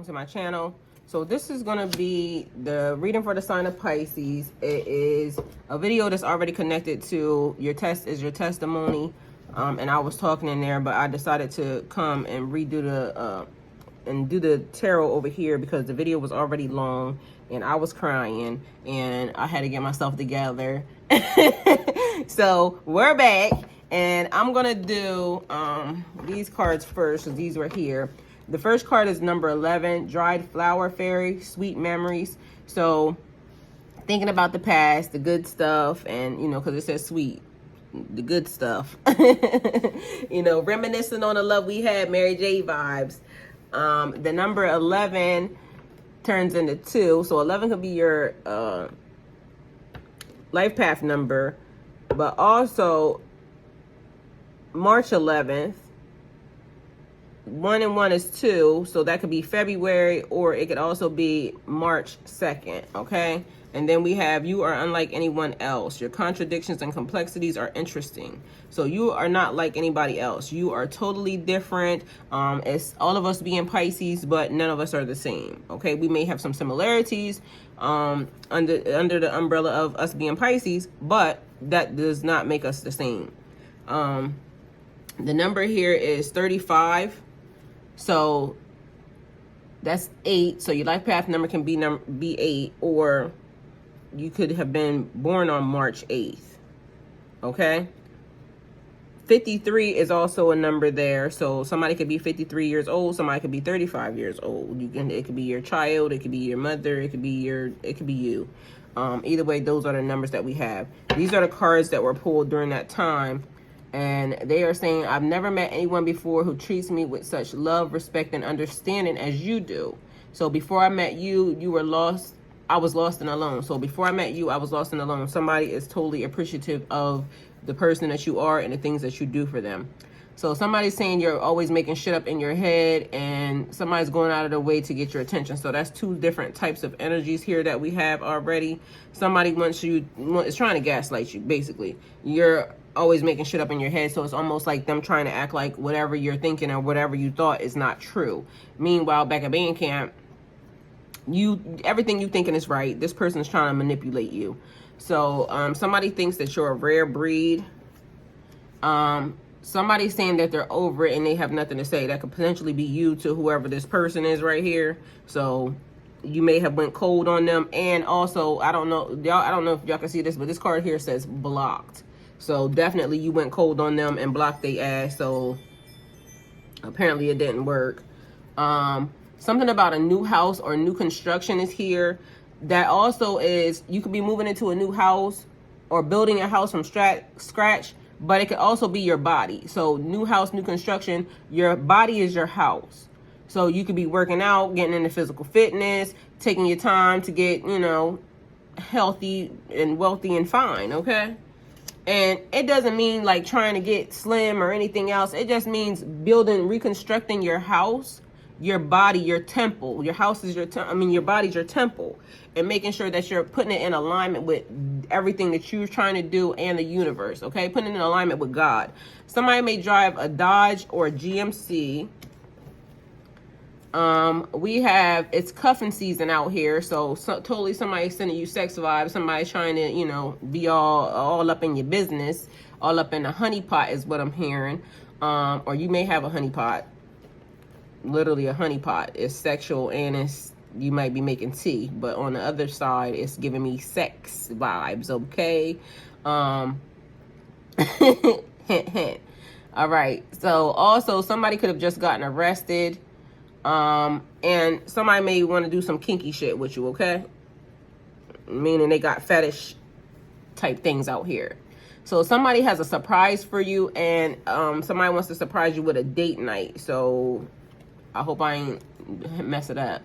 welcome to my channel. So this is going to be the reading for the sign of Pisces. It is a video that's already connected to your test is your testimony, and I was talking in there, but I decided to come and redo the and do the tarot over here because the video was already long and I was crying and I had to get myself together. So we're back, and I'm gonna do these cards first because these were here. The first card is number 11, Dried Flower Fairy, Sweet Memories. So thinking about the past, the good stuff, and, you know, because it says sweet, the good stuff. You know, reminiscing on the love we had, Mary J vibes. The number 11 turns into 2. So 11 could be your life path number, but also March 11th. 1 and 1 is 2, so that could be February, or it could also be March 2nd, okay? And then we have, you are unlike anyone else. Your contradictions and complexities are interesting. So you are not like anybody else. You are totally different. It's all of us being Pisces, but none of us are the same, okay? We may have some similarities under the umbrella of us being Pisces, but that does not make us the same. The number here is 35. So that's 8. So your life path number can be 8, or you could have been born on March 8th. Okay. 53 is also a number there. So somebody could be 53 years old. Somebody could be 35 years old. It could be your child. It could be your mother. It could be you. Either way, those are the numbers that we have. These are the cards that were pulled during that time. And they are saying, I've never met anyone before who treats me with such love, respect, and understanding as you do. So before I met you, you were lost. I was lost and alone. So before I met you, I was lost and alone. Somebody is totally appreciative of the person that you are and the things that you do for them. So somebody's saying you're always making shit up in your head, and somebody's going out of their way to get your attention. So that's 2 different types of energies here that we have already. Somebody is trying to gaslight you, basically. You're always making shit up in your head, so it's almost like them trying to act like whatever you're thinking or whatever you thought is not true. Meanwhile, back at band camp, everything you thinking is right. This person's trying to manipulate you. So somebody thinks that you're a rare breed. Somebody's saying that they're over it and they have nothing to say. That could potentially be you to whoever this person is right here. So you may have went cold on them. And also, I don't know if y'all can see this, but this card here says blocked. So definitely you went cold on them and blocked their ass. So apparently it didn't work. Something about a new house or new construction is here. That also is, you could be moving into a new house or building a house from scratch, but it could also be your body. So new house, new construction, your body is your house. So you could be working out, getting into physical fitness, taking your time to get, you know, healthy and wealthy and fine, okay? And it doesn't mean like trying to get slim or anything else. It just means reconstructing your house, your body, your temple. Your house is your your body's your temple, and making sure that you're putting it in alignment with everything that you're trying to do and the universe, okay? Putting it in alignment with God. Somebody may drive a Dodge or a GMC. It's cuffing season out here, so totally somebody's sending you sex vibes. Somebody's trying to, you know, be all up in your business, all up in a honeypot is what I'm hearing. Or you may have a honeypot. Literally a honeypot. It's sexual, and you might be making tea, but on the other side, it's giving me sex vibes, okay? Hint, hint. All right. So also somebody could have just gotten arrested. And somebody may want to do some kinky shit with you, okay? Meaning they got fetish type things out here. So somebody has a surprise for you, and somebody wants to surprise you with a date night. So I hope I ain't mess it up.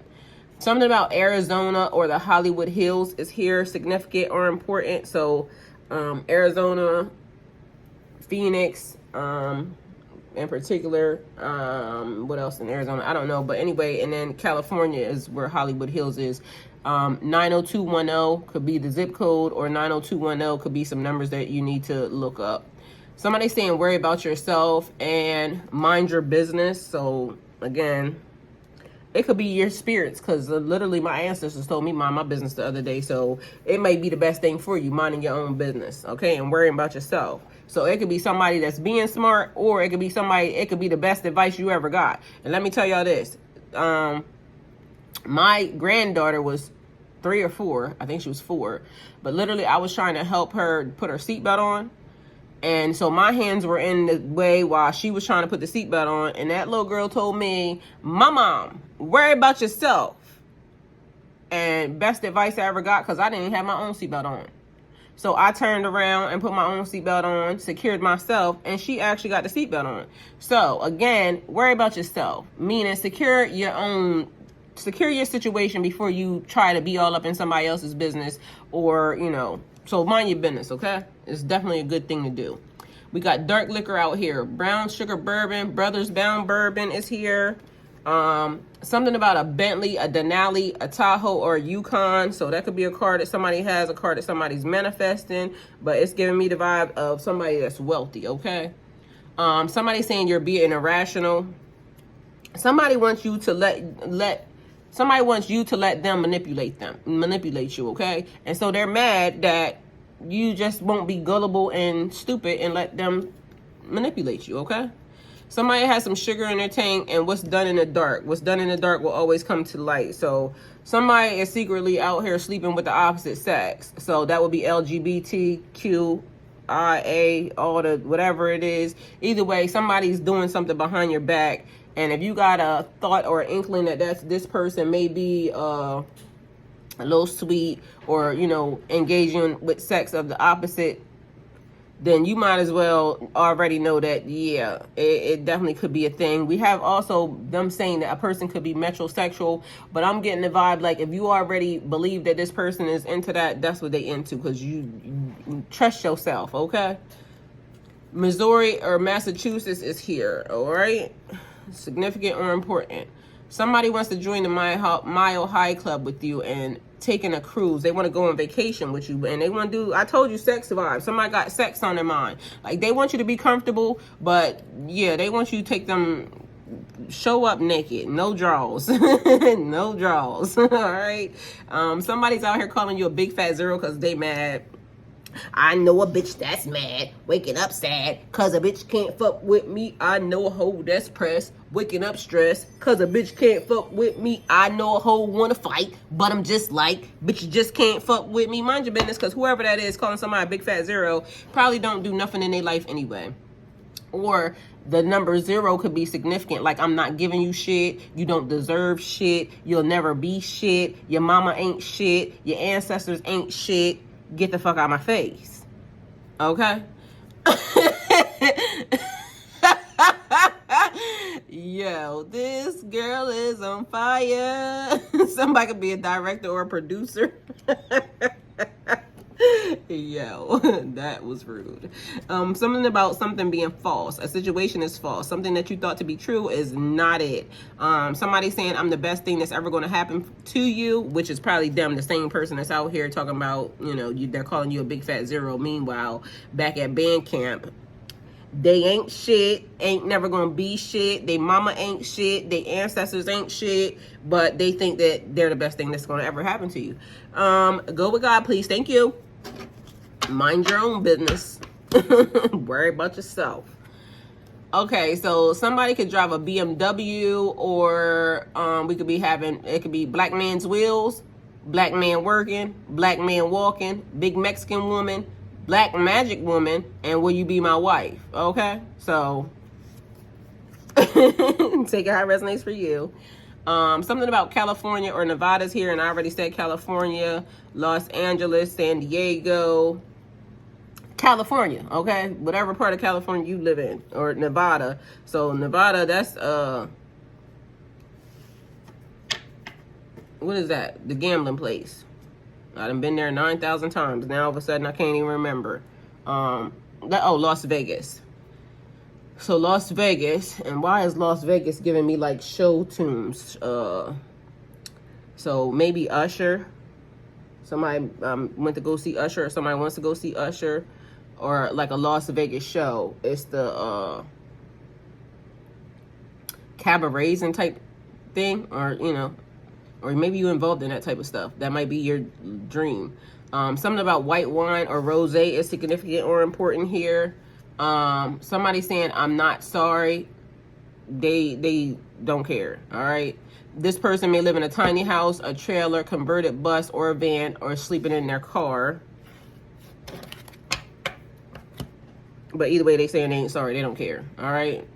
Something about Arizona or the Hollywood Hills is here, significant or important. So Arizona, Phoenix, in particular, what else in Arizona? I don't know, but anyway, and then California is where Hollywood Hills is. 90210 could be the zip code, or 90210 could be some numbers that you need to look up. Somebody saying worry about yourself and mind your business. So again, It could be your spirits, because literally my ancestors told me mind my business the other day. So it may be the best thing for you, minding your own business, okay, and worrying about yourself. So it could be somebody that's being smart, or it could be somebody, it could be the best advice you ever got. And let me tell y'all this. My granddaughter was 3 or 4. I think she was 4. But literally, I was trying to help her put her seatbelt on. And so my hands were in the way while she was trying to put the seatbelt on. And that little girl told me, my mom, worry about yourself. And best advice I ever got, because I didn't have my own seatbelt on. So I turned around and put my own seatbelt on, secured myself, and she actually got the seatbelt on. So again, worry about yourself, meaning secure your situation before you try to be all up in somebody else's business, or, you know, so mind your business, okay? It's definitely a good thing to do. We got dark liquor out here. Brown sugar bourbon, Brothers Bound bourbon is here. Something about a Bentley, a Denali, a Tahoe, or a Yukon. So that could be a car that somebody has, a car that somebody's manifesting, but it's giving me the vibe of somebody that's wealthy, okay? Somebody saying you're being irrational. Somebody wants you to somebody wants you to let them manipulate you, okay? And so they're mad that you just won't be gullible and stupid and let them manipulate you, okay? Somebody has some sugar in their tank, and what's done in the dark will always come to light. So somebody is secretly out here sleeping with the opposite sex. So that would be LGBTQIA, all the whatever it is. Either way, somebody's doing something behind your back. And if you got a thought or an inkling that this person may be a little sweet, or, you know, engaging with sex of the opposite, then you might as well already know that, yeah, it definitely could be a thing. We have also them saying that a person could be metrosexual, but I'm getting the vibe like if you already believe that this person is into that, that's what they into, because you trust yourself, okay? Missouri or Massachusetts is here, all right? Significant or important. Somebody wants to join the Mile High Club with you and taking a cruise. They want to go on vacation with you, and they want to do, I told you, sex vibes. Somebody got sex on their mind. Like, they want you to be comfortable, but yeah, they want you to take them, show up naked, no draws. No draws. All right. Somebody's out here calling you a big fat zero because they mad. I know a bitch that's mad, waking up sad, cause a bitch can't fuck with me. I know a hoe that's pressed, waking up stressed, cause a bitch can't fuck with me. I know a hoe wanna fight, but I'm just like, bitch, you just can't fuck with me. Mind your business, cause whoever that is calling somebody a big fat zero probably don't do nothing in their life anyway. Or the number 0 could be significant, like I'm not giving you shit, you don't deserve shit, you'll never be shit, your mama ain't shit, your ancestors ain't shit. Get the fuck out of my face. Okay? Yo, this girl is on fire. Somebody could be a director or a producer. Yo, that was rude. Something about something being false. A situation is false. Something that you thought to be true is not it. Somebody saying I'm the best thing that's ever going to happen to you, which is probably them, the same person that's out here talking about, you know, they're calling you a big fat zero. Meanwhile, back at band camp, they ain't shit, ain't never gonna be shit. They mama ain't shit, they ancestors ain't shit, but they think that they're the best thing that's gonna ever happen to you. Go with God, please. Thank you. Mind your own business. Worry about yourself. Okay, so somebody could drive a BMW, or we could be having, it could be black man's wheels, black man working, black man walking, big Mexican woman, black magic woman, and will you be my wife? Okay, so take it how it resonates for you. Something about California or Nevada's here, and I already said California, Los Angeles, San Diego, California, okay? Whatever part of California you live in, or Nevada. So Nevada, that's what is that? The gambling place. I done been there 9,000 times. Now all of a sudden I can't even remember. Las Vegas. So Las Vegas, and why is Las Vegas giving me like show tunes? So maybe Usher. Somebody went to go see Usher, or somebody wants to go see Usher, or like a Las Vegas show. It's the cabaret type thing, or you know, or maybe you involved in that type of stuff. That might be your dream. Something about white wine or rosé is significant or important here. Somebody saying I'm not sorry. They don't care. All right. This person may live in a tiny house, a trailer, converted bus, or a van, or sleeping in their car. But either way, they saying they ain't sorry. They don't care. All right.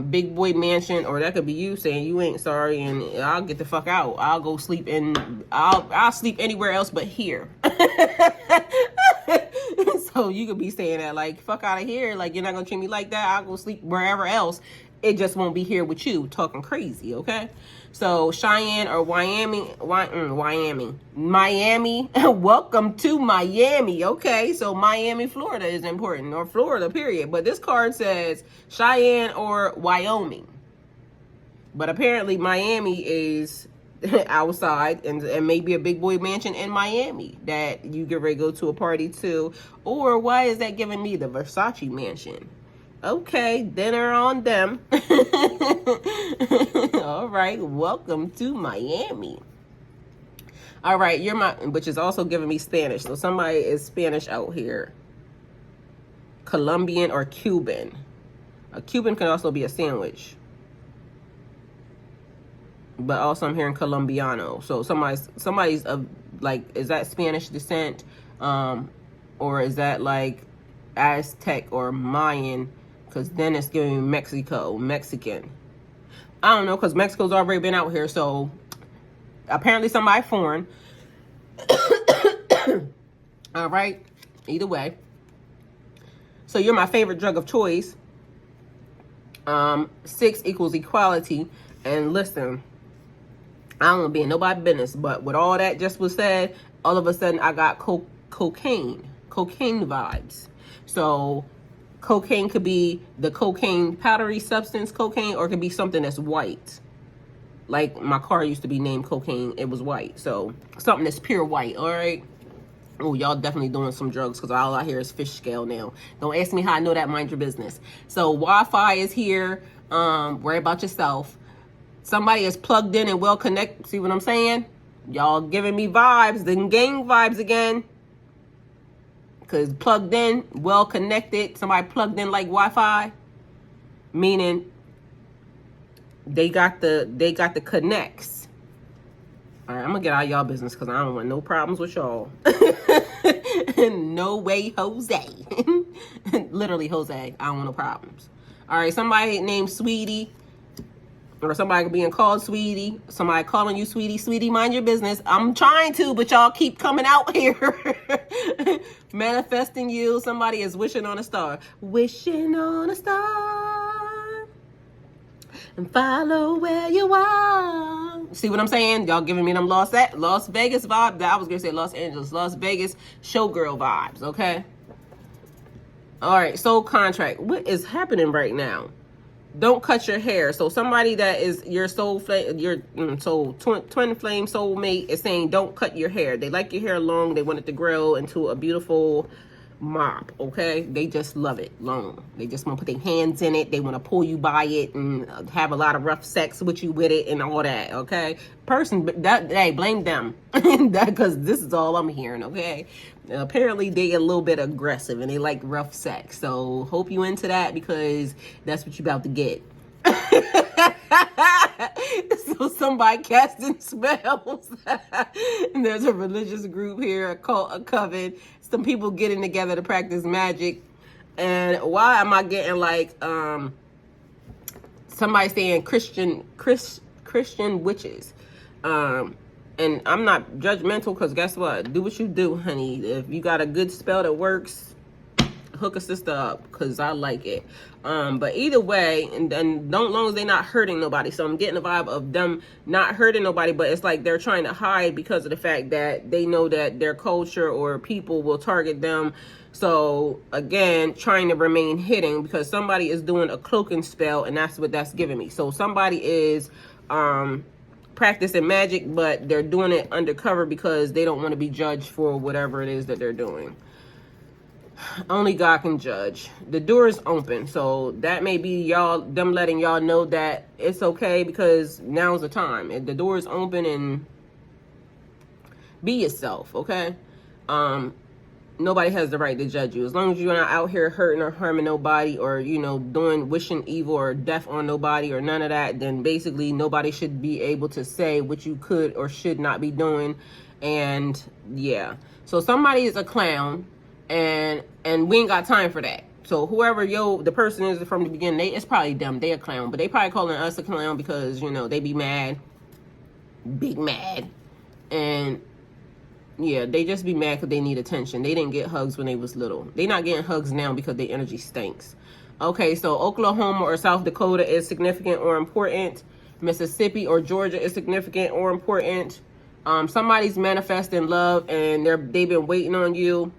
Big boy mansion, or that could be you saying you ain't sorry and I'll get the fuck out. I'll go sleep in, I'll sleep anywhere else but here. So you could be saying that like, fuck out of here. Like, you're not gonna treat me like that. I'll go sleep wherever else. It just won't be here with you talking crazy, okay? So Cheyenne or Miami, welcome to Miami, okay? So Miami, Florida is important, or Florida, period. But this card says Cheyenne or Wyoming. But apparently Miami is outside, and maybe a big boy mansion in Miami that you get ready to go to a party to. Or why is that giving me the Versace mansion? Okay, dinner on them. All right, welcome to Miami. All right, which is also giving me Spanish. So somebody is Spanish out here. Colombian or Cuban. A Cuban can also be a sandwich. But also I'm hearing Colombiano. So somebody's of like, is that Spanish descent? Or is that like Aztec or Mayan? Because then it's giving me Mexican. I don't know, because Mexico's already been out here. So apparently somebody foreign. All right. Either way. So you're my favorite drug of choice. 6 equals equality. And listen, I don't want to be in nobody's business, but with all that just was said, all of a sudden I got cocaine vibes. So cocaine could be the cocaine powdery substance cocaine, or it could be something that's white. Like my car used to be named cocaine. It was white. So something that's pure white. All right. Oh, y'all definitely doing some drugs, because all I hear is fish scale now. Don't ask me how I know that. Mind your business. So Wi-Fi is here. Worry about yourself. Somebody is plugged in and well connected. See what I'm saying? Y'all giving me vibes, then gang vibes again. Because plugged in, well connected. Somebody plugged in like Wi-Fi. Meaning they got the connects. All right, I'm gonna get out of y'all business because I don't want no problems with y'all. No way, Jose. Literally, Jose. I don't want no problems. All right, somebody named Sweetie. Or somebody being called Sweetie. Somebody calling you Sweetie. Sweetie, mind your business. I'm trying to, but y'all keep coming out here. Manifesting you. Somebody is wishing on a star. Wishing on a star. And follow where you are. See what I'm saying? Y'all giving me them Las Vegas vibe. I was going to say Los Angeles. Las Vegas showgirl vibes, okay? All right, soul contract. What is happening right now? Don't cut your hair. So somebody that is your soul flame, your twin flame soulmate is saying don't cut your hair. They like your hair long. They want it to grow into a beautiful mop. Okay, they just love it long. They just want to put their hands in it. They want to pull you by it and have a lot of rough sex with you with it and all that. Okay, hey, blame them because this is all I'm hearing. Okay. Apparently they a little bit aggressive and they like rough sex. So hope you into that, because that's what you about to get. So somebody casting spells. And there's a religious group here, a cult, a coven. Some people getting together to practice magic. And why am I getting like somebody saying Christian witches? And I'm not judgmental, because guess what? Do what you do, honey. If you got a good spell that works, hook a sister up, because I like it. But either way, and long as they're not hurting nobody. So I'm getting the vibe of them not hurting nobody, but it's like they're trying to hide because of the fact that they know that their culture or people will target them. So again, trying to remain hidden, because somebody is doing a cloaking spell, and that's what that's giving me. So somebody is practicing magic, but they're doing it undercover because they don't want to be judged for whatever it is that they're doing. Only God can judge. The door is open, so that may be them letting y'all know that it's okay, because now's the time. If the door is open, and be yourself, okay? Nobody has the right to judge you. As long as you're not out here hurting or harming nobody, or, you know, wishing evil or death on nobody or none of that, then basically nobody should be able to say what you could or should not be doing. And yeah, so somebody is a clown, and we ain't got time for that. So whoever the person is from the beginning, it's probably them. They a clown, but they probably calling us a clown because, you know, they be mad, big mad, and yeah, they just be mad because they need attention. They didn't get hugs when they was little. They not getting hugs now because their energy stinks. Okay, so Oklahoma or South Dakota is significant or important. Mississippi or Georgia is significant or important. Somebody's manifesting love, and they've been waiting on you.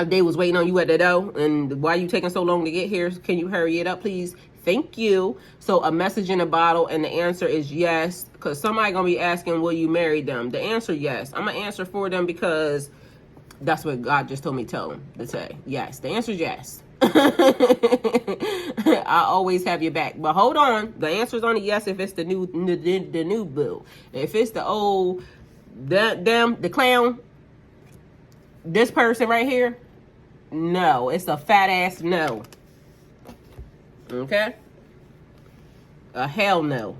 They was waiting on you at the door, and why you taking so long to get here? Can you hurry it up, please? Thank you. So a message in a bottle, and the answer is yes, because somebody gonna be asking, will you marry them? The answer, yes. I'm gonna answer for them because that's what God just told me to tell them to say. Yes, the answer is yes. I always have your back, but hold on. The answer is only yes if it's the new boo. If it's the old, the clown, this person right here, no, it's a fat ass no. Okay? A hell no.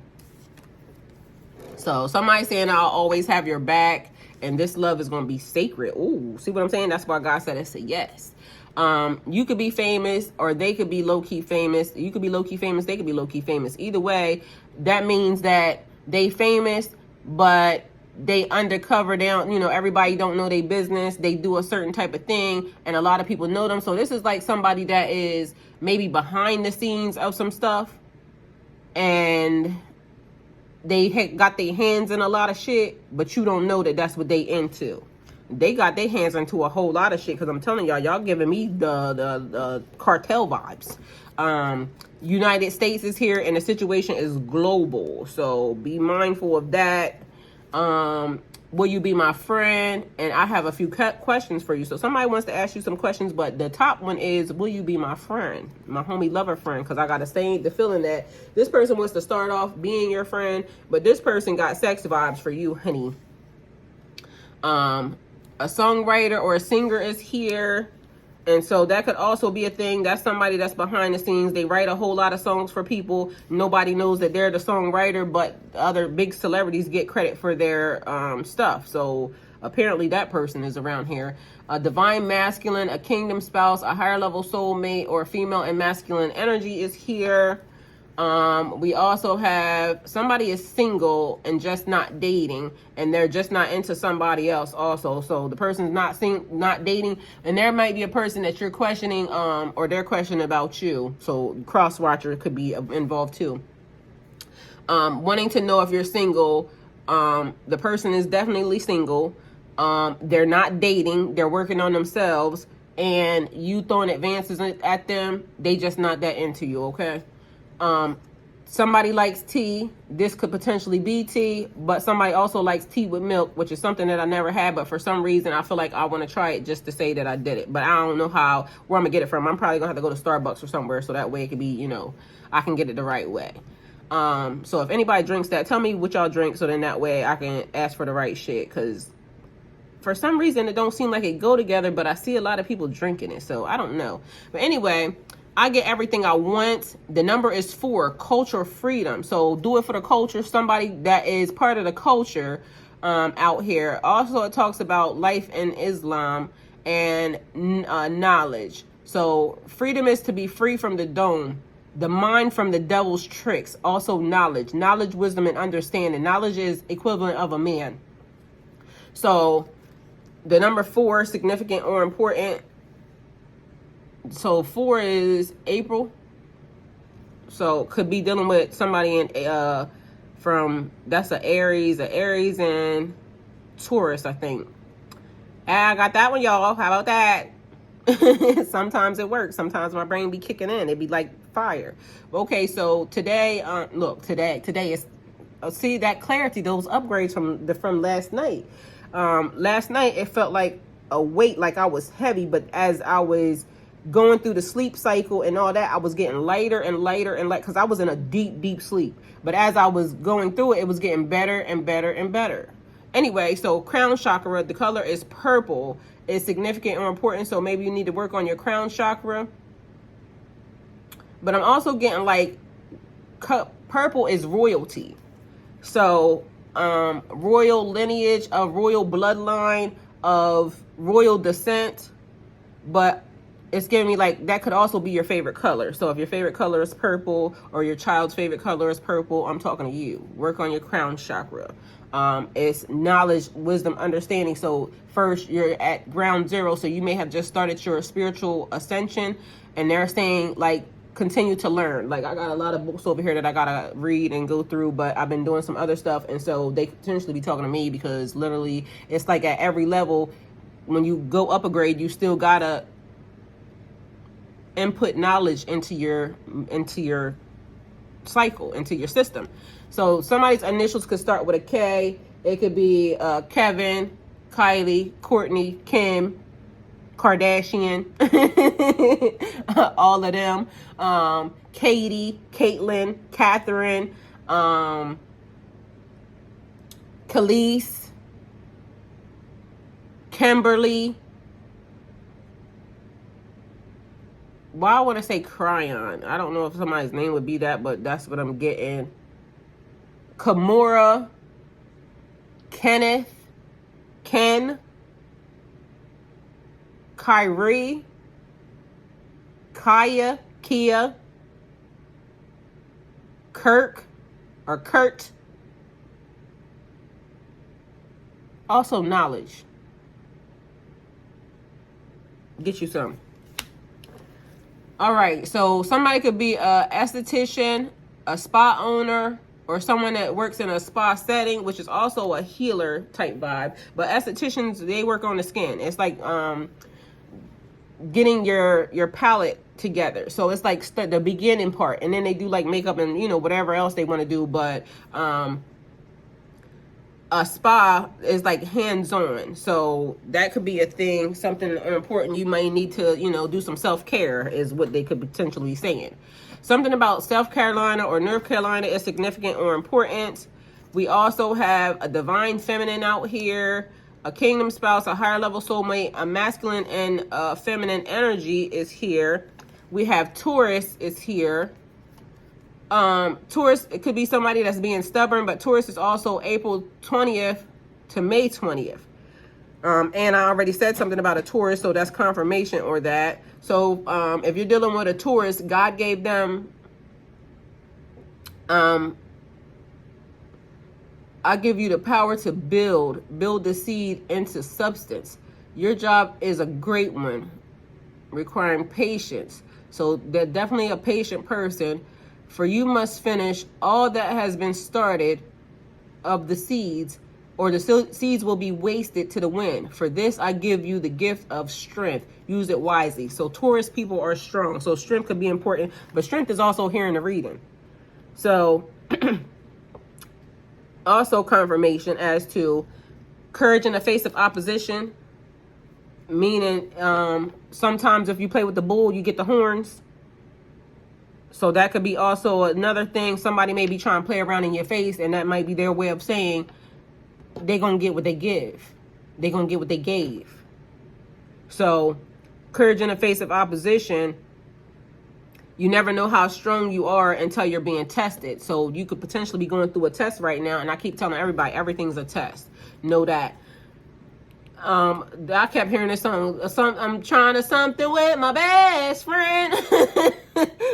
So somebody saying I'll always have your back, and this love is going to be sacred. Ooh, see what I'm saying? That's why God said it's a yes. You could be famous, or they could be low-key famous. You could be low-key famous, they could be low-key famous. Either way, that means that they famous, but they undercover down, you know, everybody don't know their business. They do a certain type of thing, and a lot of people know them. So this is like somebody that is maybe behind the scenes of some stuff, and they got their hands in a lot of shit, but you don't know that that's what they into. They got their hands into a whole lot of shit, because I'm telling y'all giving me the cartel vibes. United States is here, and the situation is global, so be mindful of that. Will you be my friend? And I have a few questions for you. So somebody wants to ask you some questions, but the top one is, will you be my friend? My homie lover friend, because I got the feeling that this person wants to start off being your friend, but this person got sex vibes for you, honey. A songwriter or a singer is here. And so that could also be a thing. That's somebody that's behind the scenes. They write a whole lot of songs for people. Nobody knows that they're the songwriter, but other big celebrities get credit for their stuff. So apparently that person is around here. A divine masculine, a kingdom spouse, a higher level soulmate, or female and masculine energy is here. We also have somebody is single and just not dating, and they're just not into somebody else also. So the person's not dating, and there might be a person that you're questioning, or they're questioning about you. So cross watcher could be involved too. Wanting to know if you're single. The person is definitely single. They're not dating. They're working on themselves, and you throwing advances at them. They just not that into you. Okay. Somebody likes tea. This could potentially be tea, but somebody also likes tea with milk, which is something that I never had, but for some reason I feel like I want to try it just to say that I did it, but I don't know where I'm gonna get it from. I'm probably gonna have to go to Starbucks or somewhere, so that way it could be, you know, I can get it the right way. So if anybody drinks that, tell me what y'all drink, so then that way I can ask for the right shit, because for some reason it don't seem like it go together, but I see a lot of people drinking it, so I don't know. But anyway, I get everything I want. The number is 4, cultural freedom. So do it for the culture. Somebody that is part of the culture out here. Also, it talks about life in Islam and knowledge. So freedom is to be free from the dome, the mind from the devil's tricks. Also knowledge, wisdom, and understanding. Knowledge is equivalent of a man. So the number 4, significant or important. So 4 is April. So could be dealing with somebody in that's an Aries and Taurus, I think. I got that one, y'all. How about that? Sometimes it works. Sometimes my brain be kicking in. It be like fire. Okay, so today, look, today is see that clarity, those upgrades from last night. Last night it felt like a weight, like I was heavy, but as I was going through the sleep cycle and all that, I was getting lighter and lighter and light, because I was in a deep sleep. But as I was going through it, it was getting better and better and better. Anyway, so crown chakra, the color is purple, is significant or important. So maybe you need to work on your crown chakra. But I'm also getting like purple is royalty. So royal lineage, of royal bloodline, of royal descent. But it's giving me like that could also be your favorite color. So if your favorite color is purple, or your child's favorite color is purple, I'm talking to you. Work on your crown chakra. It's knowledge, wisdom, understanding. So first, you're at ground zero. So you may have just started your spiritual ascension, and they're saying like continue to learn. Like I got a lot of books over here that I gotta read and go through, but I've been doing some other stuff, and so they potentially be talking to me, because literally it's like at every level, when you go up a grade, you still gotta input knowledge into your cycle, into your system. So somebody's initials could start with a K. It could be Kevin, Kylie, Courtney, Kim, Kardashian, all of them. Katie, Caitlin, Catherine, Khalees, Kimberly. Well, I want to say Cryon. I don't know if somebody's name would be that, but that's what I'm getting. Kimura, Kenneth, Ken, Kyrie, Kaya, Kia, Kirk, or Kurt. Also knowledge. Get you some. All right, so somebody could be a esthetician, a spa owner, or someone that works in a spa setting, which is also a healer type vibe. But estheticians, they work on the skin. It's like getting your palette together. So it's like the beginning part, and then they do like makeup and whatever else they want to do. But a spa is like hands-on, so that could be a thing, something important. You might need to do some self-care, is what they could potentially be saying. Something about South Carolina or North Carolina is significant or important. We also have a divine feminine out here, a kingdom spouse, a higher level soulmate, a masculine and feminine energy is here. We have Taurus is here. Taurus, it could be somebody that's being stubborn, but Taurus is also April 20th to May 20th. And I already said something about a Taurus, so that's confirmation or that. So if you're dealing with a Taurus, God gave them, I give you the power to build the seed into substance. Your job is a great one, requiring patience. So they're definitely a patient person. For you must finish all that has been started of the seeds, or the seeds will be wasted to the wind. For this, I give you the gift of strength. Use it wisely. So Taurus people are strong. So strength could be important, but strength is also here in the reading. So also confirmation as to courage in the face of opposition, meaning sometimes if you play with the bull, you get the horns. So that could be also another thing. Somebody may be trying to play around in your face, and that might be their way of saying they're going to get what they give. They're going to get what they gave. So courage in the face of opposition. You never know how strong you are until you're being tested. So you could potentially be going through a test right now. And I keep telling everybody, everything's a test. Know that. I kept hearing this song. I'm trying to something with my best friend.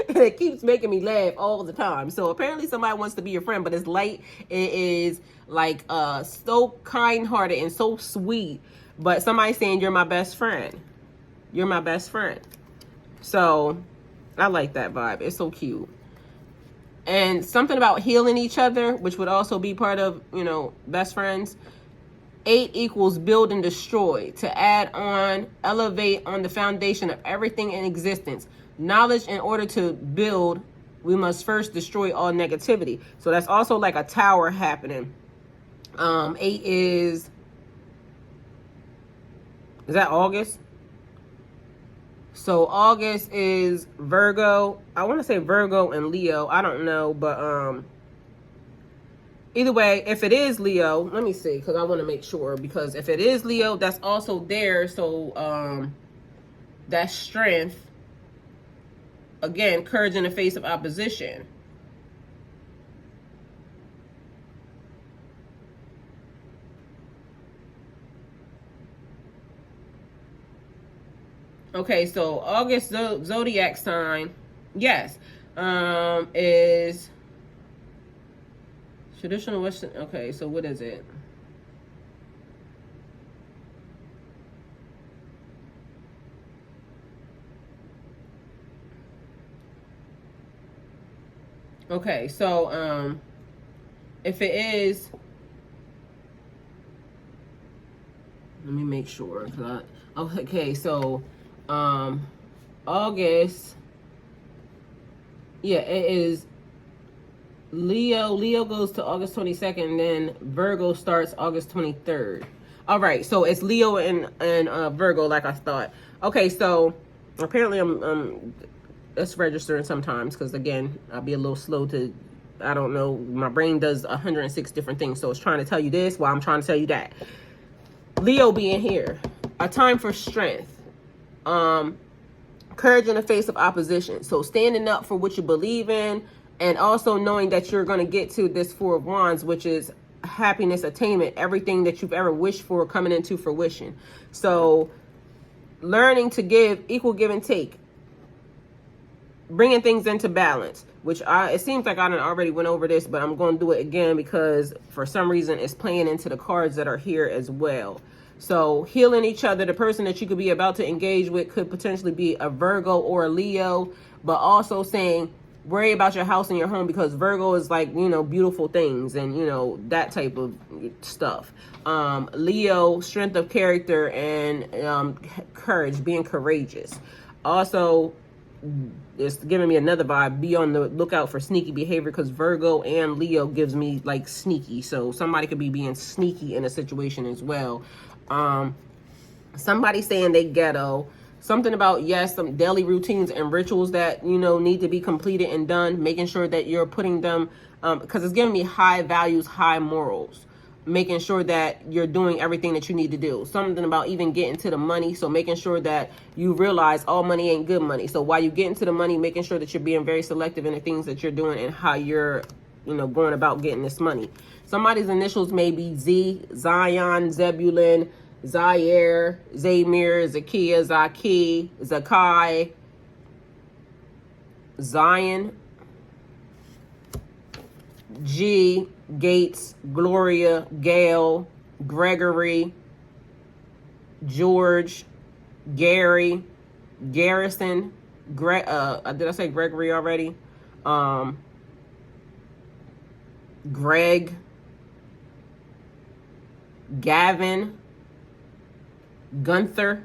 And it keeps making me laugh all the time. So apparently somebody wants to be your friend, but it's light. It is like so kind-hearted and so sweet. But somebody's saying you're my best friend. You're my best friend. So I like that vibe. It's so cute. And something about healing each other, which would also be part of, best friends. 8 equals build and destroy. To add on, elevate on the foundation of everything in existence. Knowledge, in order to build, we must first destroy all negativity. So that's also like a tower happening. 8 is Is that August? So August is Virgo. I want to say Virgo and Leo. I don't know, but either way, if it is Leo, let me see, because I want to make sure, because if it is Leo, that's also there. So that's strength. Again, courage in the face of opposition. Okay, so August zodiac sign, yes, is traditional Western. Okay, so what is it? Okay, so if it is, let me make sure. Okay, so August, yeah, it is Leo. Leo goes to August 22nd, then Virgo starts August 23rd. All right, so it's Leo and Virgo, like I thought. Okay, so apparently I'm it's registering sometimes, because again, I'll be a little slow to, I don't know, my brain does 106 different things, so it's trying to tell you this while I'm trying to tell you that. Leo being here, a time for strength, courage in the face of opposition. So standing up for what you believe in, and also knowing that you're going to get to this Four of Wands, which is happiness, attainment, everything that you've ever wished for coming into fruition. So learning to give, equal give and take, bringing things into balance, which it seems like I already went over this, but I'm going to do it again because for some reason it's playing into the cards that are here as well. So healing each other. The person that you could be about to engage with could potentially be a Virgo or a Leo, but also saying worry about your house and your home, because Virgo is like, you know, beautiful things and, you know, that type of stuff. Leo, strength of character and courage, being courageous. Also, it's giving me another vibe. Be on the lookout for sneaky behavior, because Virgo and Leo gives me like sneaky. So somebody could be being sneaky in a situation as well. Somebody saying they ghetto. Something about, yes, some daily routines and rituals that, you know, need to be completed and done. Making sure that you're putting them, because it's giving me high values, high morals. Making sure that you're doing everything that you need to do. Something about even getting to the money. So making sure that you realize all money ain't good money. So while you get into the money, making sure that you're being very selective in the things that you're doing and how you're, you know, going about getting this money. Somebody's initials may be Z, Zion, Zebulun, Zaire, Zamir, Zakiya, Zaki, Zakai, Zion, G, Gates, Gloria, Gail, Gregory, George, Gary, Garrison, did I say Gregory already? Greg, Gavin, Gunther,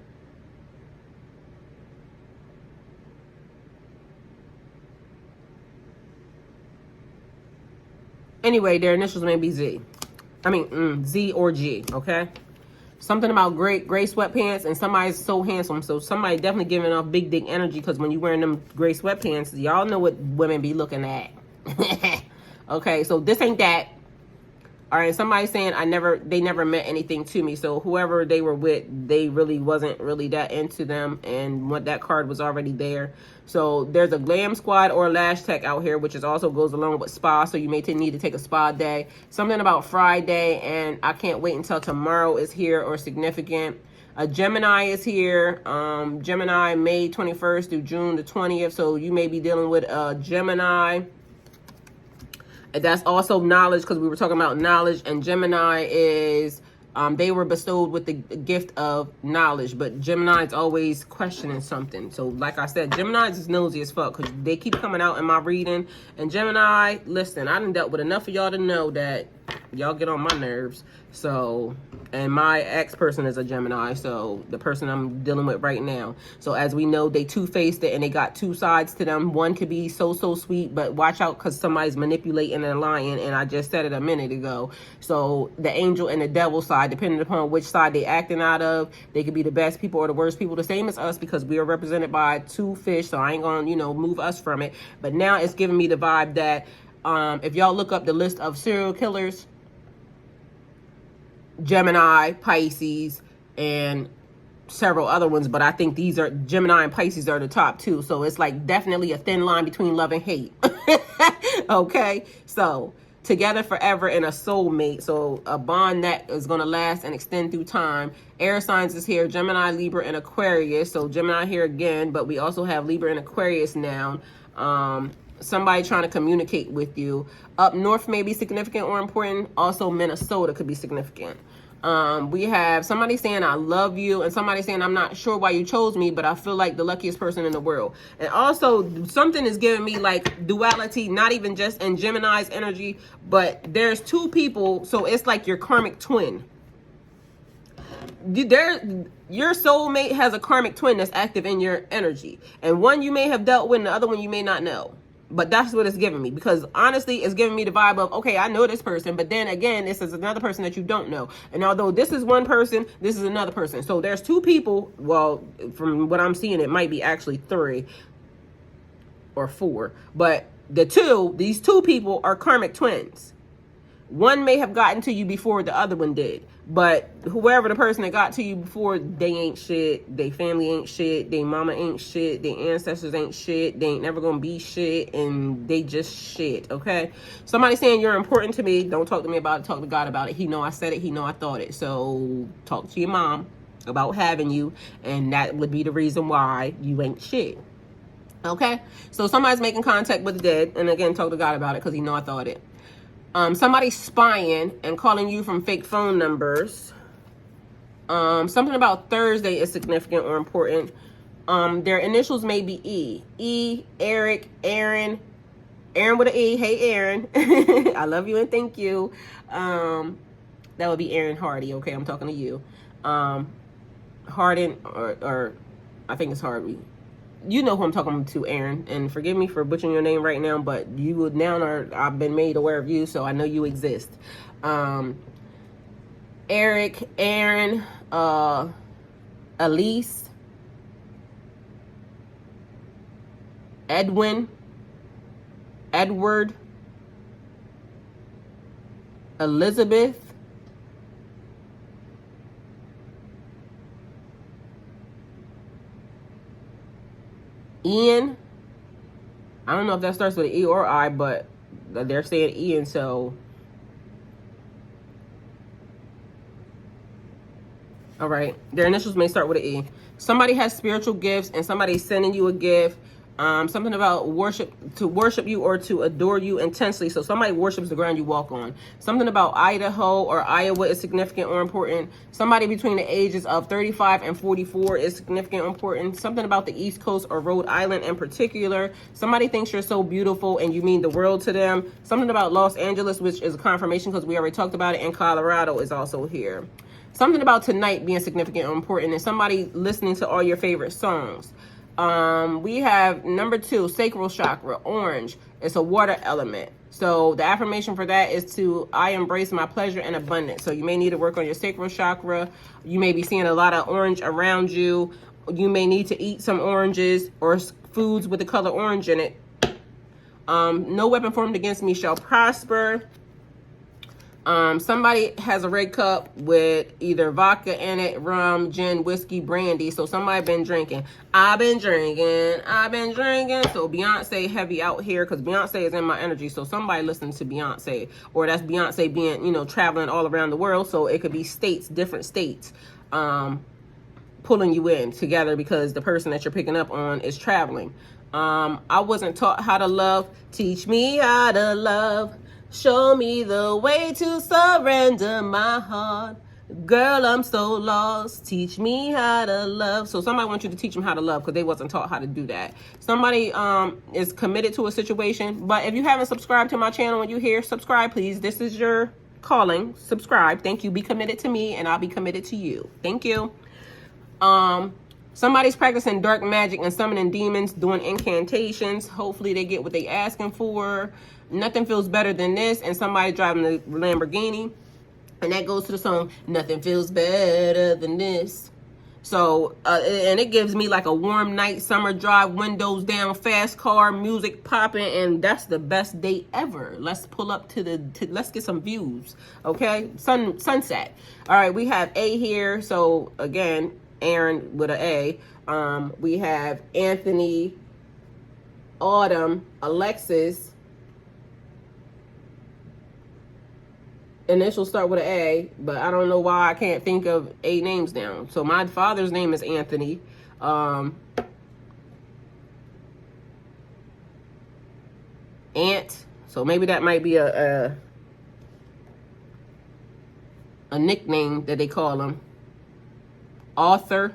anyway, their initials may be Z. I mean, Z or G, okay? Something about gray sweatpants, and somebody's so handsome. So somebody definitely giving off big dick energy, because when you're wearing them gray sweatpants, y'all know what women be looking at. Okay, so this ain't that. All right, somebody saying they never meant anything to me. So whoever they were with, they really wasn't really that into them, and what that card was already there. So there's a glam squad or lash tech out here, which is also goes along with spa. So you may need to take a spa day. Something about Friday, and I can't wait until tomorrow is here or significant. A Gemini is here. Gemini, May 21st through June the 20th. So you may be dealing with a Gemini. That's also knowledge, because we were talking about knowledge, and Gemini is, they were bestowed with the gift of knowledge, but Gemini's always questioning something. So like I said, Gemini's is nosy as fuck, because they keep coming out in my reading. And Gemini, listen, I done dealt with enough of y'all to know that y'all get on my nerves. So, and my ex-person is a Gemini, so the person I'm dealing with right now. So as we know, they two-faced it and they got two sides to them. One could be so sweet, but watch out because somebody's manipulating and lying, and I just said it a minute ago. So the angel and the devil side, depending upon which side they acting out of, they could be the best people or the worst people, the same as us, because we are represented by two fish, so I ain't gonna, you know, move us from it. But now it's giving me the vibe that if y'all look up the list of serial killers, Gemini, Pisces, and several other ones, but I think these are Gemini and Pisces are the top two. So it's like definitely a thin line between love and hate. Okay, so together forever and a soulmate. So a bond that is going to last and extend through time. Air signs is here: Gemini, Libra, and Aquarius. So Gemini here again, but we also have Libra and Aquarius now. Somebody trying to communicate with you. Up north may be significant or important. Also Minnesota could be significant. We have somebody saying I love you, and somebody saying I'm not sure why you chose me, but I feel like the luckiest person in the world. And also something is giving me like duality, not even just in Gemini's energy, but there's two people, so it's like your karmic twin. Your soulmate has a karmic twin that's active in your energy, and one you may have dealt with and the other one you may not know. But that's what it's giving me, because honestly, it's giving me the vibe of, okay, I know this person, but then again, this is another person that you don't know. And although this is one person, this is another person. So there's two people. Well, from what I'm seeing, it might be actually 3 or 4. But these two people are karmic twins. One may have gotten to you before the other one did. But whoever the person that got to you before, they ain't shit. They family ain't shit. They mama ain't shit. Their ancestors ain't shit. They ain't never gonna be shit. And they just shit, okay? Somebody saying you're important to me. Don't talk to me about it. Talk to God about it. He know I said it. He know I thought it. So talk to your mom about having you. And that would be the reason why you ain't shit. Okay? So somebody's making contact with the dead. And again, talk to God about it because he know I thought it. Somebody's spying and calling you from fake phone numbers. Something about Thursday is significant or important. Their initials may be E. E, Eric, Aaron. Aaron with an E. Hey, Aaron. I love you and thank you. That would be Aaron Hardy. Okay, I'm talking to you. Harden, or I think it's Hardy. You know who I'm talking to, Aaron, and forgive me for butchering your name right now, but you would now I've been made aware of you, so I know you exist. Eric, Aaron, Elise, Edwin, Edward, Elizabeth, Ian. I don't know if that starts with an E or I, but they're saying Ian, so. All right. Their initials may start with an E. Somebody has spiritual gifts and somebody's sending you a gift. Something about to worship you or to adore you intensely. So somebody worships the ground you walk on. Something about Idaho or Iowa is significant or important. Somebody between the ages of 35 and 44 is significant or important. Something about the East Coast or Rhode Island in particular. Somebody thinks you're so beautiful and you mean the world to them. Something about Los Angeles, which is a confirmation because we already talked about it, and Colorado is also here. Something about tonight being significant or important, and somebody listening to all your favorite songs. We have number 2, sacral chakra, orange. It's a water element. So the affirmation for that is I embrace my pleasure and abundance. So you may need to work on your sacral chakra. You may be seeing a lot of orange around you. You may need to eat some oranges or foods with the color orange in it. No weapon formed against me shall prosper. Somebody has a red cup with either vodka in it, rum, gin, whiskey, brandy. So somebody been drinking. I've been drinking. So Beyonce heavy out here because Beyonce is in my energy. So somebody listens to Beyonce, or that's Beyonce being, traveling all around the world. So it could be different states, pulling you in together because the person that you're picking up on is traveling. I wasn't taught how to love. Teach me how to love. Show me the way to surrender my heart. Girl, I'm so lost. Teach me how to love. So somebody wants you to teach them how to love because they wasn't taught how to do that. Somebody is committed to a situation. But if you haven't subscribed to my channel and you here, subscribe, please. This is your calling, subscribe. Thank you. Be committed to me and I'll be committed to you. Thank you. Somebody's practicing dark magic and summoning demons, doing incantations. Hopefully they get what they asking for. Nothing feels better than this. And somebody driving the Lamborghini. And that goes to the song, Nothing Feels Better Than This. So, and it gives me like a warm night, summer drive, windows down, fast car, music popping, and that's the best day ever. Let's pull up let's get some views, okay? Sunset. All right, we have A here. So, again, Aaron with an A. We have Anthony, Autumn, Alexis. Initials start with an A, but I don't know why I can't think of A names now. So my father's name is Anthony. Aunt. So maybe that might be a nickname that they call him. Author.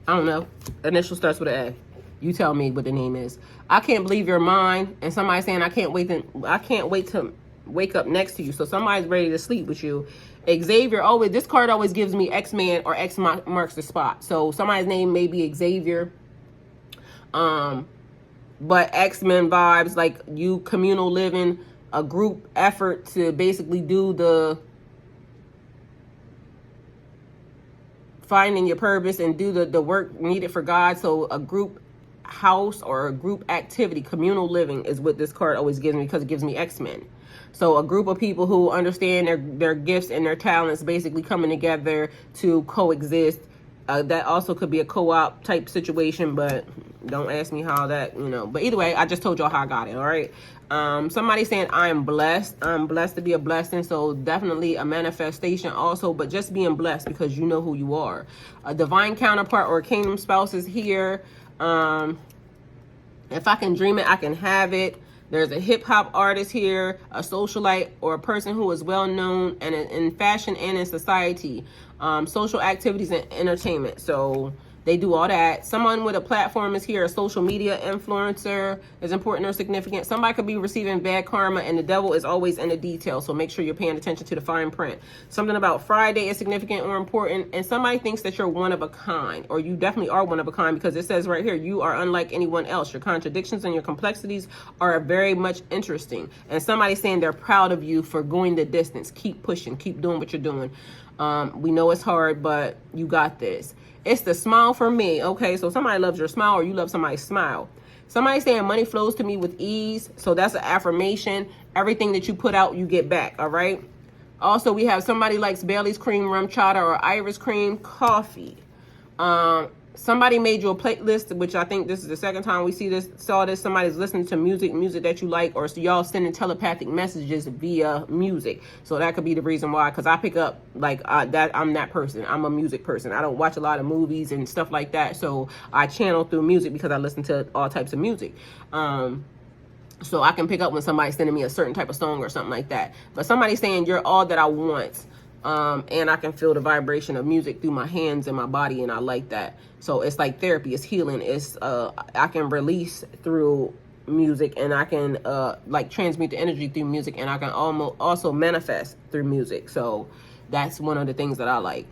I don't know. Initial starts with an A. You tell me what the name is. I can't believe you're mine. And somebody saying I can't wait to wake up next to you. So somebody's ready to sleep with you. Xavier, always, this card always gives me X-Man or X marks the spot. So somebody's name may be Xavier. But X-Men vibes, like you communal living, a group effort to basically do the finding your purpose and do the work needed for God. So a group house or a group activity, communal living is what this card always gives me because it gives me X-Men. So a group of people who understand their gifts and their talents basically coming together to coexist. That also could be a co-op type situation, but don't ask me how that, But either way, I just told y'all how I got it, all right? Somebody saying I am blessed. I'm blessed to be a blessing, so definitely a manifestation also, but just being blessed because you know who you are. A divine counterpart or a kingdom spouse is here. If I can dream it, I can have it. There's a hip hop artist here, a socialite, or a person who is well known and in fashion and in society. Social activities and entertainment. So they do all that. Someone with a platform is here. A social media influencer is important or significant. Somebody could be receiving bad karma, and the devil is always in the details. So make sure you're paying attention to the fine print. Something about Friday is significant or important. And somebody thinks that you're one of a kind, or you definitely are one of a kind, because it says right here, you are unlike anyone else. Your contradictions and your complexities are very much interesting. And somebody's saying they're proud of you for going the distance. Keep pushing. Keep doing what you're doing. We know it's hard, but you got this. It's the smile for me. Okay, so somebody loves your smile or you love somebody's smile. Somebody's saying money flows to me with ease. So that's an affirmation. Everything that you put out, you get back. All right. Also, we have somebody likes Bailey's cream, rum chata, or Irish cream coffee. Somebody made you a playlist, which I think this is the second time we saw this. Somebody's listening to music that you like, or so y'all sending telepathic messages via music. So that could be the reason why, because I pick up like that. I'm that person. I'm a music person. I don't watch a lot of movies and stuff like that. So I channel through music because I listen to all types of music. So I can pick up when somebody's sending me a certain type of song or something like that. But somebody's saying you're all that I want. And I can feel the vibration of music through my hands and my body, and I like that. So it's like therapy, it's healing, it's I can release through music, and I can like transmute the energy through music, and I can also manifest through music. So that's one of the things that I like.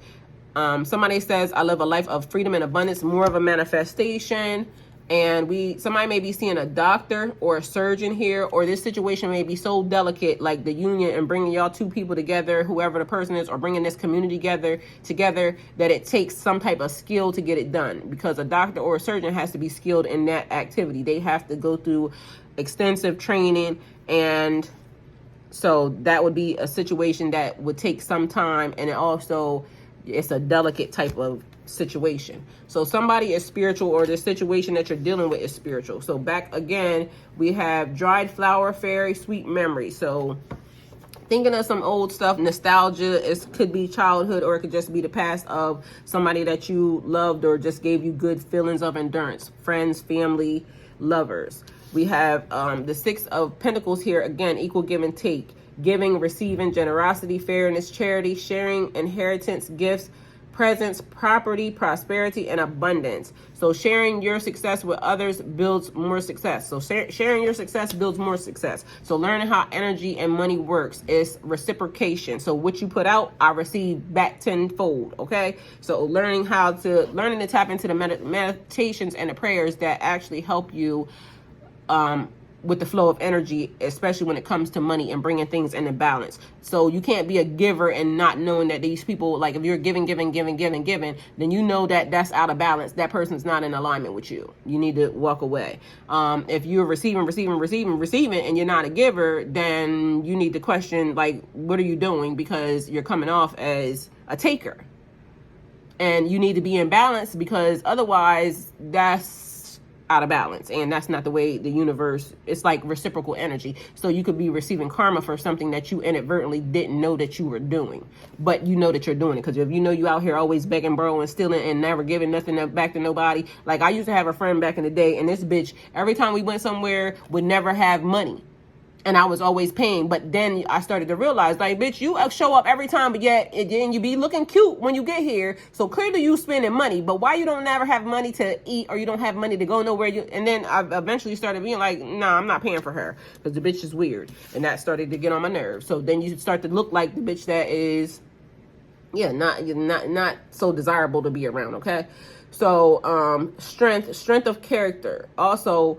Somebody says I live a life of freedom and abundance, more of a manifestation. And somebody may be seeing a doctor or a surgeon here, or this situation may be so delicate, like the union and bringing y'all two people together, whoever the person is, or bringing this community together, that it takes some type of skill to get it done, because a doctor or a surgeon has to be skilled in that activity. They have to go through extensive training, and so that would be a situation that would take some time, and it's a delicate type of situation. So somebody is spiritual, or the situation that you're dealing with is spiritual. So back again, we have dried flower fairy, sweet memory. So thinking of some old stuff, nostalgia. It could be childhood, or it could just be the past of somebody that you loved or just gave you good feelings of endurance. Friends, family, lovers. We have the Six of Pentacles here. Again, equal give and take. Giving, receiving, generosity, fairness, charity, sharing, inheritance, gifts, presence, property, prosperity, and abundance. So sharing your success with others builds more success. So sharing your success builds more success. So learning how energy and money works is reciprocation. So what you put out, I receive back tenfold. Okay. So learning to tap into the meditations and the prayers that actually help you with the flow of energy, especially when it comes to money and bringing things into balance. So you can't be a giver and not knowing that these people, like if you're giving, then you know that that's out of balance. That person's not in alignment with you. You need to walk away. If you're receiving, and you're not a giver, then you need to question, like, what are you doing? Because you're coming off as a taker. And you need to be in balance, because otherwise that's out of balance, and that's not the way the universe. It's like reciprocal energy. So you could be receiving karma for something that you inadvertently didn't know that you were doing, but you know that you're doing it. Because if you know you out here always begging, borrowing, stealing, and never giving nothing back to nobody. Like, I used to have a friend back in the day, and this bitch, every time we went somewhere, would never have money. And I was always paying. But then I started to realize, like, bitch, you show up every time, but yet then you be looking cute when you get here. So clearly you spending money. But why you don't never have money to eat, or you don't have money to go nowhere? And then I eventually started being like, nah, I'm not paying for her, because the bitch is weird. And that started to get on my nerves. So then you start to look like the bitch that is, not so desirable to be around. Okay. So strength of character. Also,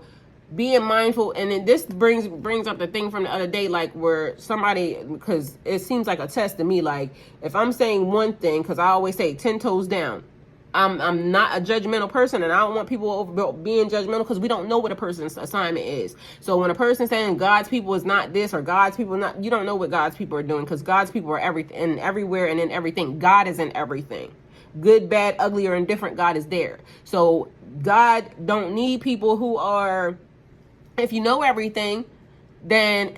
being mindful. And then this brings up the thing from the other day, like, where somebody, because it seems like a test to me, like, if I'm saying one thing, because I always say 10 toes down, I'm not a judgmental person, and I don't want people being judgmental, because we don't know what a person's assignment is. So when a person's saying God's people is not this, or God's people is not, you don't know what God's people are doing, because God's people are everything, everywhere, and in everything. God is in everything. Good, bad, ugly, or indifferent, God is there. So God don't need people who are, if you know everything, then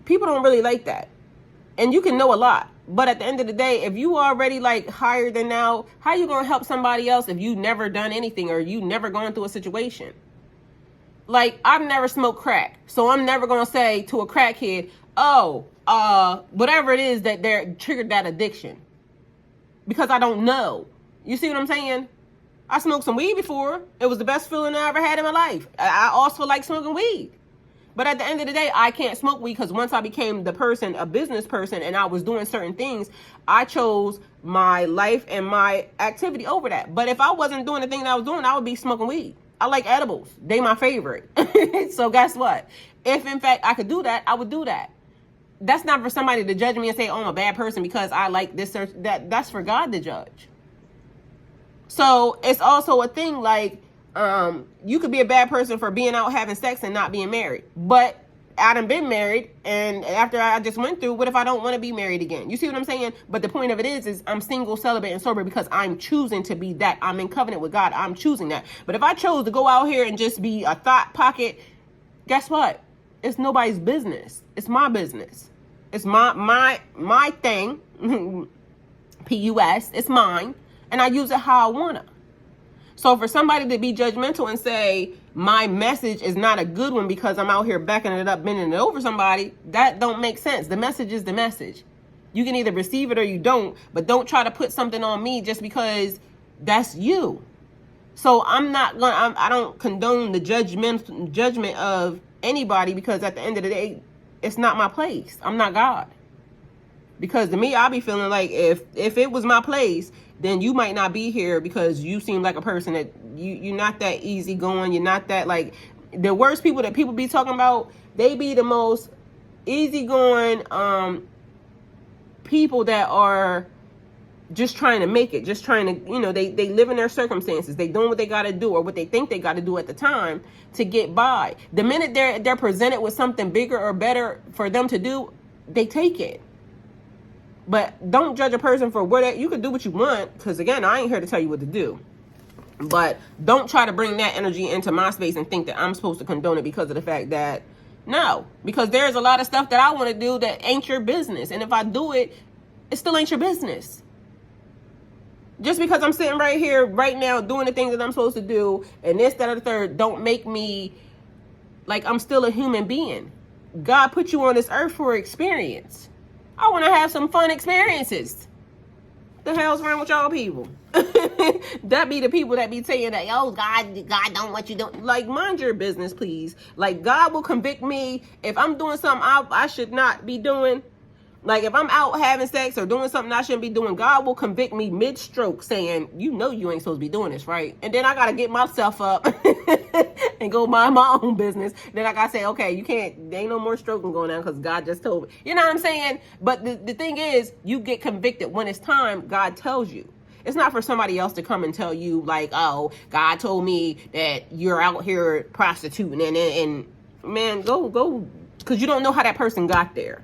people don't really like that. And you can know a lot, but at the end of the day, if you already like higher than now, how you gonna help somebody else if you never done anything, or you never gone through a situation? Like, I've never smoked crack, so I'm never gonna say to a crackhead, whatever it is that they're triggered that addiction, because I don't know. You see what I'm saying? I smoked some weed before. It was the best feeling I ever had in my life. I also like smoking weed. But at the end of the day, I can't smoke weed, because once I became a business person, and I was doing certain things, I chose my life and my activity over that. But if I wasn't doing the thing that I was doing, I would be smoking weed. I like edibles. They my favorite. So guess what? If in fact I could do that, I would do that. That's not for somebody to judge me and say, oh, I'm a bad person because I like this or that. That's for God to judge. So it's also a thing, like, you could be a bad person for being out having sex and not being married. But I done been married, and after I just went through, what if I don't want to be married again? You see what I'm saying? But the point of it is I'm single, celibate, and sober, because I'm choosing to be that. I'm in covenant with God. I'm choosing that. But if I chose to go out here and just be a thought pocket, guess what? It's nobody's business. It's my business. It's my thing. P-U-S. It's mine. And I use it how I want to. So for somebody to be judgmental and say my message is not a good one because I'm out here backing it up, bending it over somebody, that don't make sense. The message is the message. You can either receive it or you don't, but don't try to put something on me just because that's you. So I don't condone the judgment of anybody, because at the end of the day, it's not my place. I'm not God. Because to me, I'll be feeling like if it was my place, then you might not be here, because you seem like a person that you're not that easygoing. You're not that, like, the worst people that people be talking about, they be the most easygoing people that are just trying to make it, just trying to, they live in their circumstances. They doing what they got to do, or what they think they got to do at the time to get by. The minute they're presented with something bigger or better for them to do, they take it. But don't judge a person for you can do what you want, because again, I ain't here to tell you what to do. But don't try to bring that energy into my space and think that I'm supposed to condone it because of the fact that, no, because there's a lot of stuff that I want to do that ain't your business. And if I do it, it still ain't your business. Just because I'm sitting right here right now doing the things that I'm supposed to do, and this, that, or the third, don't make me like I'm still a human being. God put you on this earth for experience. I want to have some fun experiences. The hell's wrong with y'all people? That be the people that be saying that, oh, God don't want you doing. Like, mind your business, please. Like, God will convict me if I'm doing something I should not be doing. Like, if I'm out having sex or doing something I shouldn't be doing, God will convict me mid-stroke saying, you know you ain't supposed to be doing this, right? And then I got to get myself up and go mind my own business. Then I got to say, okay, you can't, there ain't no more stroking going on because God just told me. You know what I'm saying? But the thing is, you get convicted when it's time. God tells you. It's not for somebody else to come and tell you, like, oh, God told me that you're out here prostituting. And man, go, because you don't know how that person got there.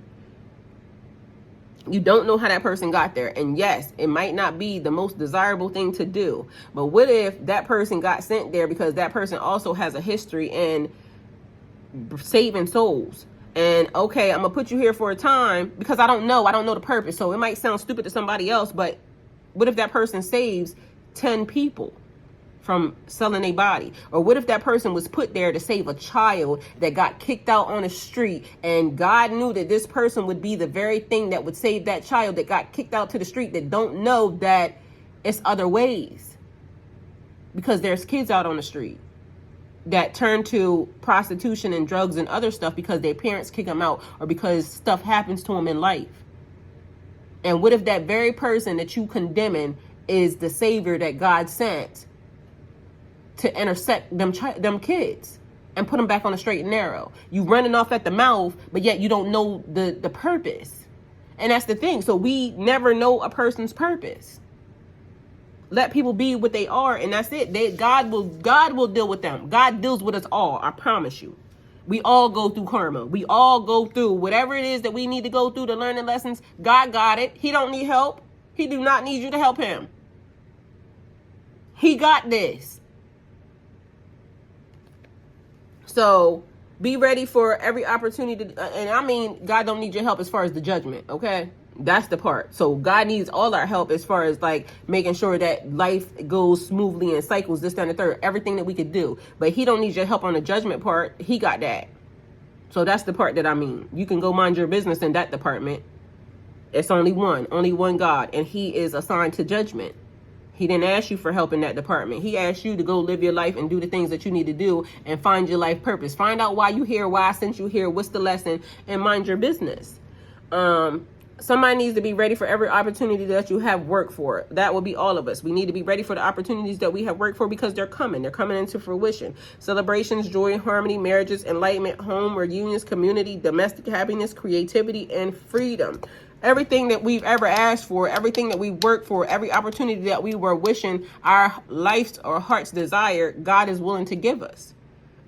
You don't know how that person got there. And yes, it might not be the most desirable thing to do. But what if that person got sent there because that person also has a history in saving souls? And okay, I'm going to put you here for a time because I don't know the purpose. So it might sound stupid to somebody else, but what if that person saves 10 people from selling their body? Or what if that person was put there to save a child that got kicked out on the street, and God knew that this person would be the very thing that would save that child that got kicked out to the street, that don't know that it's other ways, because there's kids out on the street that turn to prostitution and drugs and other stuff because their parents kick them out or because stuff happens to them in life. And what if that very person that you condemning is the savior that God sent to intersect them kids and put them back on the straight and narrow? You running off at the mouth, but yet you don't know the purpose. And that's the thing. So we never know a person's purpose. Let people be what they are, and that's it. God will deal with them. God deals with us all, I promise you. We all go through karma. We all go through whatever it is that we need to go through to learn the lessons. God got it. He don't need help. He do not need you to help him. He got this. So be ready for every opportunity and I mean, God don't need your help as far as the judgment, okay? That's the part. So God needs all our help as far as like making sure that life goes smoothly and cycles, this, that, and the third, everything that we could do. But he don't need your help on the judgment part. He got that. So that's the part that I mean. You can go mind your business in that department. It's only one God, and he is assigned to judgment. He didn't ask you for help in that department. He asked you to go live your life and do the things that you need to do and find your life purpose. Find out why you here, why I sent you here, what's the lesson, and mind your business. Somebody needs to be ready for every opportunity that you have worked for. That will be all of us. We need to be ready for the opportunities that we have worked for because they're coming. They're coming into fruition. Celebrations, joy, harmony, marriages, enlightenment, home, reunions, community, domestic happiness, creativity, and freedom. Everything that we've ever asked for, everything that we worked for, every opportunity that we were wishing our life's or heart's desire, God is willing to give us.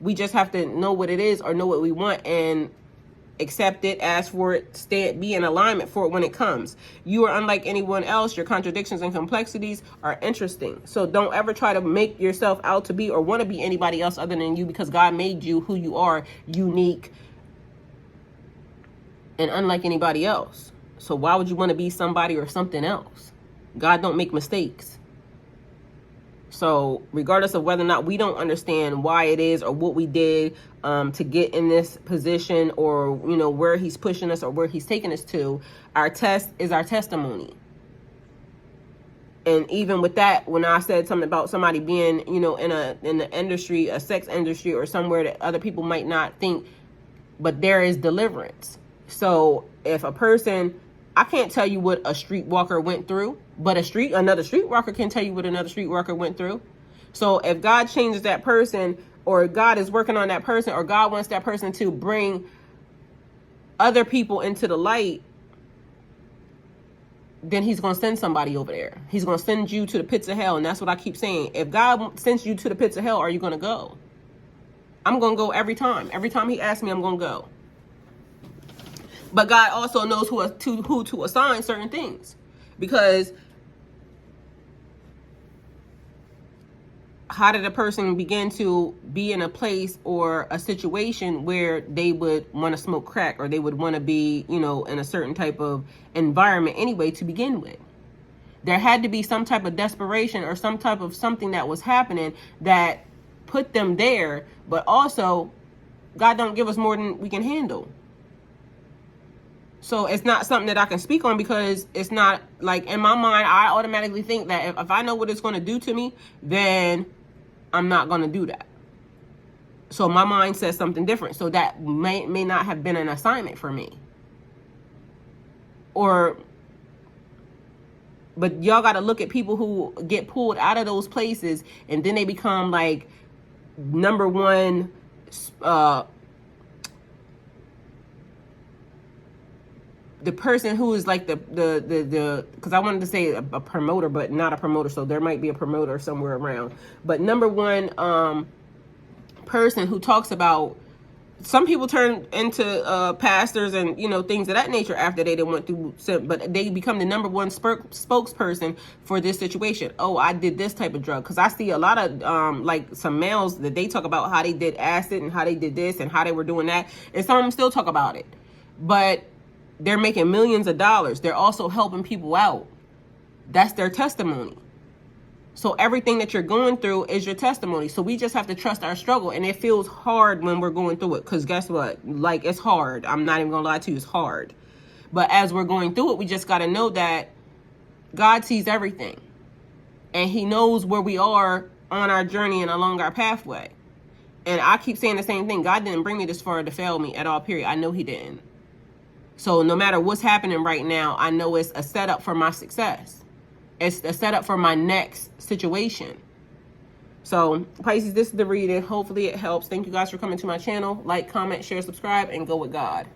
We just have to know what it is or know what we want and accept it, ask for it, be in alignment for it when it comes. You are unlike anyone else. Your contradictions and complexities are interesting. So don't ever try to make yourself out to be or want to be anybody else other than you, because God made you who you are, unique and unlike anybody else. So why would you want to be somebody or something else? God don't make mistakes. So regardless of whether or not we don't understand why it is or what we did to get in this position, or, you know, where he's pushing us or where he's taking us to, our test is our testimony. And even with that, when I said something about somebody being, you know, in the industry, a sex industry or somewhere that other people might not think, but there is deliverance. So if a person, I can't tell you what a streetwalker went through, but another streetwalker can tell you what another streetwalker went through. So if God changes that person, or God is working on that person, or God wants that person to bring other people into the light, then he's going to send somebody over there. He's going to send you to the pits of hell. And that's what I keep saying. If God sends you to the pits of hell, are you going to go? I'm going to go every time. Every time he asks me, I'm going to go. But God also knows who to assign certain things. Because how did a person begin to be in a place or a situation where they would want to smoke crack, or they would want to be, you know, in a certain type of environment anyway to begin with? There had to be some type of desperation or some type of something that was happening that put them there. But also, God don't give us more than we can handle. So it's not something that I can speak on, because it's not like, in my mind, I automatically think that if I know what it's going to do to me, then I'm not going to do that. So my mind says something different. So that may not have been an assignment for me. But y'all got to look at people who get pulled out of those places, and then they become like number one, the person who is like the because I wanted to say a promoter, but not a promoter. So there might be a promoter somewhere around. But number one person who talks about, some people turn into pastors and, you know, things of that nature after they went through, but they become the number one spokesperson for this situation. Oh, I did this type of drug. Because I see a lot of like some males that they talk about how they did acid and how they did this and how they were doing that. And some of them still talk about it. But they're making millions of dollars. They're also helping people out. That's their testimony. So everything that you're going through is your testimony. So we just have to trust our struggle. And it feels hard when we're going through it. Because guess what? Like, it's hard. I'm not even going to lie to you. It's hard. But as we're going through it, we just got to know that God sees everything. And he knows where we are on our journey and along our pathway. And I keep saying the same thing. God didn't bring me this far to fail me at all, period. I know he didn't. So no matter what's happening right now, I know it's a setup for my success. It's a setup for my next situation. So, Pisces, this is the reading. Hopefully it helps. Thank you guys for coming to my channel. Like, comment, share, subscribe, and go with God.